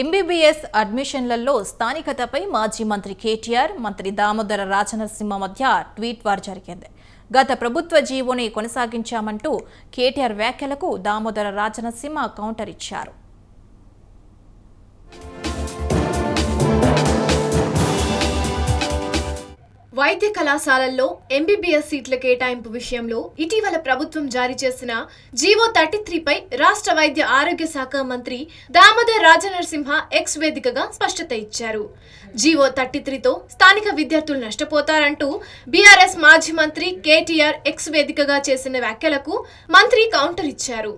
MBBS అడ్మిషన్లలో స్థానికతపై మాజీ మంత్రి కేటీఆర్, మంత్రి దామోదర రాజనరసింహ మధ్య ట్వీట్ వార్ జరిగింది. గత ప్రభుత్వ జీవోని కొనసాగించామంటూ కేటీఆర్ వ్యాఖ్యలకు దామోదర రాజనరసింహ కౌంటర్ ఇచ్చారు. వైద్య కళాశాలల్లో ఎంబీబీఎస్ సీట్ల కేటాయింపు విషయంలో ఇటీవల ప్రభుత్వం జారీ చేసిన జీవో 33పై రాష్ట్ర వైద్య ఆరోగ్య శాఖ మంత్రి దామోదర రాజనరసింహ ఎక్స్ వేదికగా స్పష్టత ఇచ్చారు. జీవో 33తో స్థానిక విద్యార్థులు నష్టపోతారంటూ బీఆర్ఎస్ మాజీ మంత్రి కేటీఆర్ ఎక్స్ వేదికగా చేసిన వ్యాఖ్యలకు మంత్రి కౌంటర్ ఇచ్చారు.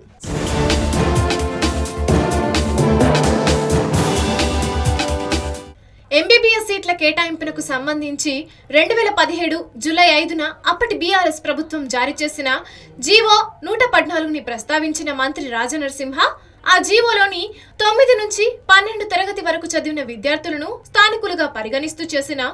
ఎంబీబీఎస్ సీట్ల కేటాయింపునకు సంబంధించి 2017 జూలై 5న అప్పటి బీఆర్ఎస్ ప్రభుత్వం జారీ చేసిన జీవో 114ని ప్రస్తావించిన మంత్రి రాజనరసింహ ఆ జీవోలోని 9 నుంచి 12 తరగతి వరకు చదివిన విద్యార్థులను స్థానికులుగా పరిగణిస్తూ చేసిన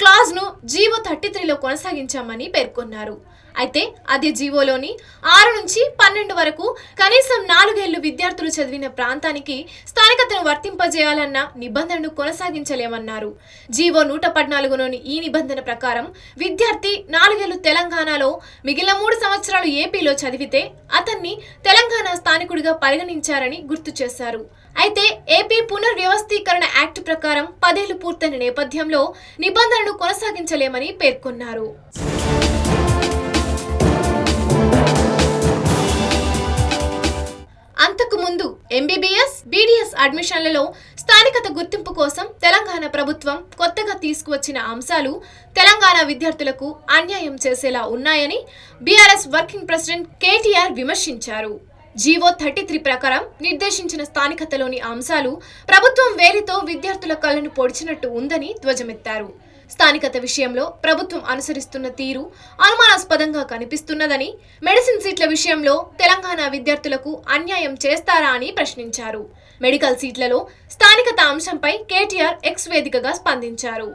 క్లాజ్ను జీవో 33లో కొనసాగించామని పేర్కొన్నారు. అయితే అదే జీవోలోని 6 నుంచి 12 వరకు కనీసం 4 ఏళ్లు విద్యార్థులు చదివిన ప్రాంతానికి స్థానికతను వర్తింపజేయాలన్న నిబంధనను కొనసాగించలేమన్నారు. జీవో 114లోని ఈ నిబంధన ప్రకారం విద్యార్థి 4 ఏళ్లు తెలంగాణలో మిగిలిన 3 సంవత్సరాలు ఏపీలో చదివితే అతన్ని తెలంగాణ స్థానికుడిగా పరిగణించారని గుర్తు చేశారు. అయితే ఏపీ పునర్వ్యవస్థీకరణ యాక్ట్ ప్రకారం 10 ఏళ్లు పూర్తయిన నేపథ్యంలో నిబంధనను కొనసాగించలేమని పేర్కొన్నారు. అంతకు ముందు ఎంబీబీఎస్, బీడీఎస్ అడ్మిషన్లలో స్థానికత గుర్తింపు కోసం తెలంగాణ ప్రభుత్వం కొత్తగా తీసుకువచ్చిన అంశాలు తెలంగాణ విద్యార్థులకు అన్యాయం చేసేలా ఉన్నాయని బీఆర్ఎస్ వర్కింగ్ ప్రెసిడెంట్ కేటీఆర్ విమర్శించారు. జీవో 33 ప్రకారం నిర్దేశించిన స్థానికతలోని అంశాలు ప్రభుత్వం వేలితో విద్యార్థుల కళ్లను పొడిచినట్టు ఉందని ధ్వజమెత్తారు. స్థానికత విషయంలో ప్రభుత్వం అనుసరిస్తున్న తీరు అనుమానాస్పదంగా కనిపిస్తున్నదని, మెడిసిన్ సీట్ల విషయంలో తెలంగాణ విద్యార్థులకు అన్యాయం చేస్తారా అని ప్రశ్నించారు. మెడికల్ సీట్లలో స్థానికత అంశంపై కేటీఆర్ ఎక్స్ వేదికగా స్పందించారు.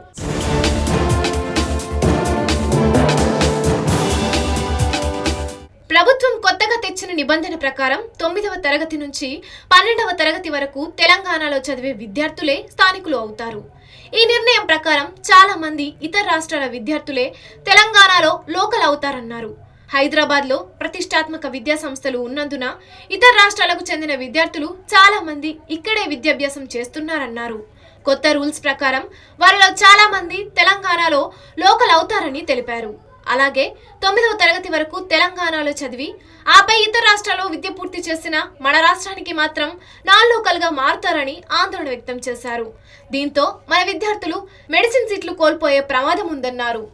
ప్రభుత్వం కొత్తగా తెచ్చిన నిబంధన ప్రకారం 9వ తరగతి నుంచి 12వ తరగతి వరకు తెలంగాణలో చదివే విద్యార్థులే స్థానికులు అవుతారు. ఈ నిర్ణయం ప్రకారం చాలా మంది ఇతర రాష్ట్రాల విద్యార్థులే తెలంగాణలో లోకల్ అవుతారన్నారు. హైదరాబాద్లో ప్రతిష్టాత్మక విద్యా సంస్థలు ఉన్నందున ఇతర రాష్ట్రాలకు చెందిన విద్యార్థులు చాలా మంది ఇక్కడే విద్యాభ్యాసం చేస్తున్నారన్నారు. కొత్త రూల్స్ ప్రకారం వారిలో చాలా మంది తెలంగాణలో లోకల్ అవుతారని తెలిపారు. అలాగే 9వ తరగతి వరకు తెలంగాణలో చదివి ఆపై ఇతర రాష్ట్రాల్లో విద్య పూర్తి చేసిన మన రాష్ట్రానికి మాత్రం నాన్ లోకల్గా మారుతారని ఆందోళన వ్యక్తం చేశారు. దీంతో మన విద్యార్థులు మెడిసిన్ సీట్లు కోల్పోయే ప్రమాదం ఉందన్నారు.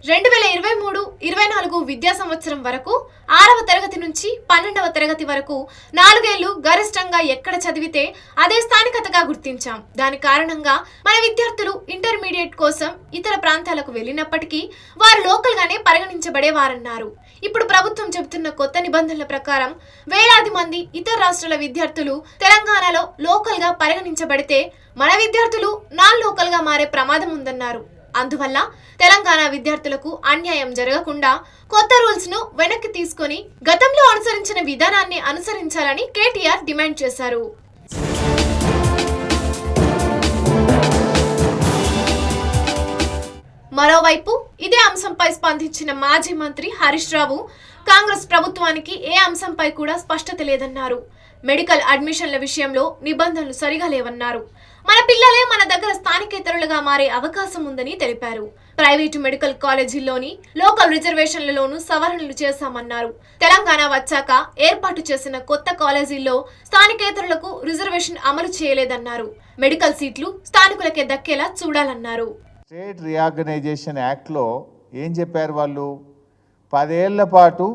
2023-24 విద్యా సంవత్సరం వరకు 6వ తరగతి నుంచి 12వ తరగతి వరకు 4 ఏళ్లు గరిష్టంగా ఎక్కడ చదివితే అదే స్థానికతగా గుర్తించాం. దాని కారణంగా మన విద్యార్థులు ఇంటర్మీడియట్ కోసం ఇతర ప్రాంతాలకు వెళ్ళినప్పటికీ వారు లోకల్గానే పరిగణించబడేవారన్నారు. ఇప్పుడు ప్రభుత్వం చెబుతున్న కొత్త నిబంధనల ప్రకారం వేలాది మంది ఇతర రాష్ట్రాల విద్యార్థులు తెలంగాణలో లోకల్గా పరిగణించబడితే మన విద్యార్థులు నాన్ లోకల్గా మారే ప్రమాదం ఉందన్నారు. అందువల్ల తెలంగాణ విద్యార్థులకు అన్యాయం జరగకుండా కొత్త రూల్స్ ను వెనక్కి తీసుకొని గతంలో అనుసరించిన విధానాన్ని అనుసరించాలని కేటీఆర్ డిమాండ్ చేశారు. మరోవైపు ఇదే అంశంపై స్పందించిన మాజీ మంత్రి హరీష్ రావు కాంగ్రెస్ ప్రభుత్వానికి ఏ అంశంపై కూడా స్పష్టత లేదన్నారు. మెడికల్ అడ్మిషన్ల విషయంలో నిబంధనలు సరిగా లేవన్నారు. మన పిల్లలే మన దగ్గర స్థానికేతరులుగా మారే అవకాశం ఉందని తెలిపారు. ప్రైవేటు మెడికల్ కాలేజీల్లోని లోకల్ రిజర్వేషన్లలోనూ సవరణలు చేశామన్నారు. తెలంగాణ వచ్చాక ఏర్పాటు చేసిన కొత్త కాలేజీల్లో స్థానికేతరులకు రిజర్వేషన్ అమలు చేయలేదన్నారు. మెడికల్ సీట్లు స్థానికులకే దక్కేలా చూడాలన్నారు. స్టేట్ రీఆర్గనైజేషన్ యాక్ట్లో ఏం చెప్పారు వాళ్ళు? 10 ఏళ్ల పాటు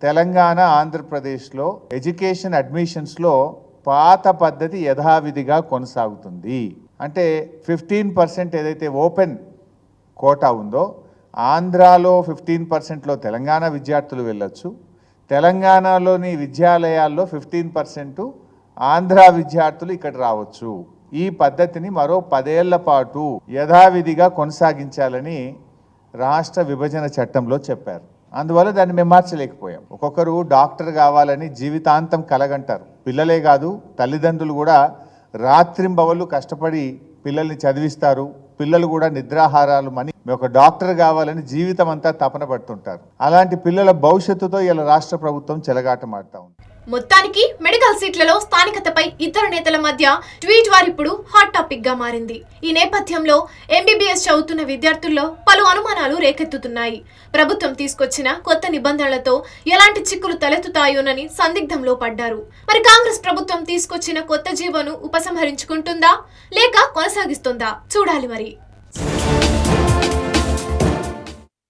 తెలంగాణ, ఆంధ్రప్రదేశ్లో ఎడ్యుకేషన్ అడ్మిషన్స్లో పాత పద్ధతి యథావిధిగా కొనసాగుతుంది. అంటే 15% ఏదైతే ఓపెన్ కోటా ఉందో ఆంధ్రాలో 15%లో తెలంగాణ విద్యార్థులు వెళ్ళొచ్చు, తెలంగాణలోని విద్యాలయాల్లో 15% ఆంధ్ర విద్యార్థులు ఇక్కడ రావచ్చు. ఈ పద్ధతిని మరో 10 ఏళ్ల పాటు యథావిధిగా కొనసాగించాలని రాష్ట్ర విభజన చట్టంలో చెప్పారు. అందువల్ల దాన్ని మేము మార్చలేకపోయాం. ఒక్కొక్కరు డాక్టర్ కావాలని జీవితాంతం కలగంటారు. పిల్లలే కాదు, తల్లిదండ్రులు కూడా రాత్రింబవళ్ళు కష్టపడి పిల్లల్ని చదివిస్తారు. పిల్లలు కూడా నిద్రాహారాలు మని ఒక డాక్టర్ కావాలని జీవితం అంతా తపన పడుతుంటారు. అలాంటి పిల్లల భవిష్యత్తుతో ఇలా రాష్ట్ర ప్రభుత్వం చెలగాటమాడుతా ఉంది. మొత్తానికి మెడికల్ సీట్లలో స్థానికతపై ఇద్దరు నేతల మధ్య ట్వీట్ వార్ ఇప్పుడు హాట్ టాపిక్ గా మారింది. ఈ నేపథ్యంలో ఎంబీబీఎస్ చదువుతున్న విద్యార్థుల్లో పలు అనుమానాలు రేకెత్తుతున్నాయి. ప్రభుత్వం తీసుకొచ్చిన కొత్త నిబంధనలతో ఎలాంటి చిక్కులు తలెత్తుతాయోనని సందిగ్ధంలో పడ్డారు. మరి కాంగ్రెస్ ప్రభుత్వం తీసుకొచ్చిన కొత్త జీవోను ఉపసంహరించుకుంటుందా లేక కొనసాగిస్తుందా చూడాలి మరి.